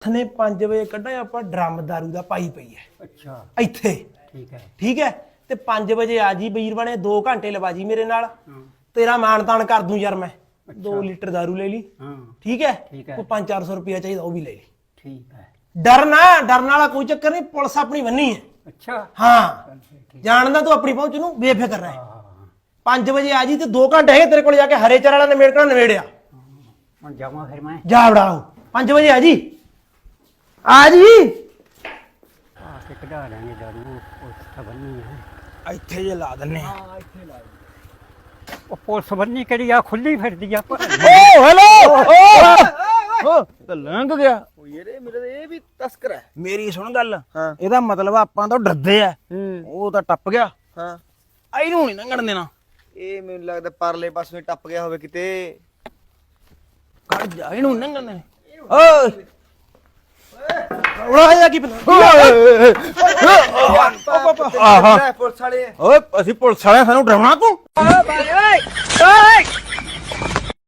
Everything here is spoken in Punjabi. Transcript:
ਨੇ 5 ਵਜੇ ਕੱਢਿਆ ਆਪਾਂ ਡਰਮ ਦਾਰੂ ਦਾ ਪਾਈ ਪਈ ਹੈ। ਅੱਛਾ ਇੱਥੇ ਠੀਕ ਹੈ ਤੇ 5 ਵਜੇ ਆ ਜੀ ਵੀਰ ਬਣੇ 2 ਘੰਟੇ ਲਵਾ ਜੀ ਮੇਰੇ ਨਾਲ ਤੇਰਾ ਮਾਣ ਤਾਣ ਕਰ ਦੂੰ ਯਾਰ ਮੈਂ 2 ਲੀਟਰ ਦਾਰੂ ਲੈ ਲਈ ਠੀਕ ਹੈ ਕੋਈ 5-400 ਰੁਪਇਆ ਚਾਹੀਦਾ ਉਹ ਵੀ ਲੈ ਲਈ ਠੀਕ ਹੈ। ਡਰਨ ਵਾਲਾ ਕੋਈ ਚੱਕਰ ਨਹੀਂ ਪੁਲਿਸ ਆਪਣੀ ਬੰਨੀ ਹੈ। ਅੱਛਾ ਹਾਂ ਜਾਣਦਾ ਤੂੰ ਆਪਣੀ ਪਹੁੰਚ ਨੂੰ ਬੇਫਿਕਰ ਰਹਿ 5 ਵਜੇ ਆ ਜੀ ਤੇ 2 ਘੰਟੇ ਹੈਗੇ ਤੇਰੇ ਕੋਲ ਜਾ ਕੇ ਹਰੇ ਚਾਰ ਵਾਲਾ ਨਵੇੜਿਆ ਹੁਣ ਜਾਵਾਂ ਫਿਰ ਮੈਂ ਜਾ ਵੜਾਓ 5 ਵਜੇ ਆ ਜੀ ਆ ਜੀ ਆ ਕੇ ਕਢਾ ਲਾਂਗੇ ਦਾਰੂ ਪੁਲਿਸ ਤਾਂ ਬੰਨੀ ਹੈ ਇੱਥੇ ਜੇ ਲਾ ਦਿੰਨੇ ਆ ਇੱਥੇ ਲਾ ਉਹ ਪੁਲਿਸ ਬੰਨੀ ਕਿਹੜੀ ਆ ਖੁੱਲੀ ਫਿਰਦੀ ਆ ਓ ਹੈਲੋ ਓ ਤੇ ਲੰਘ ਗਿਆ ਓ ਯਾਰੇ ਮੇਰੇ ਇਹ ਵੀ ਤਸਕਰ ਹੈ। ਮੇਰੀ ਸੁਣ ਗੱਲ ਹਾਂ ਇਹਦਾ ਮਤਲਬ ਆਪਾਂ ਤਾਂ ਡਰਦੇ ਆ ਉਹ ਤਾਂ ਟੱਪ ਗਿਆ ਹਾਂ ਇਹਨੂੰ ਨਹੀਂ ਲੰਘਣ ਦੇਣਾ ਇਹ ਮੈਨੂੰ ਲੱਗਦਾ ਪਰਲੇ ਪਾਸੇ ਟੱਪ ਗਿਆ ਹੋਵੇ ਕਿਤੇ ਕਰ ਜਾ ਇਹਨੂੰ ਲੰਘਣ ਦੇ ਓਏ ਉੜਾ ਜਾ ਕੀ ਪਤਾ ਪੁਲਿਸ ਵਾਲੇ ਓਏ ਅਸੀਂ ਪੁਲਿਸ ਵਾਲਿਆਂ ਸਾਨੂੰ ਡਰਾਉਣਾ ਤੂੰ ਓਏ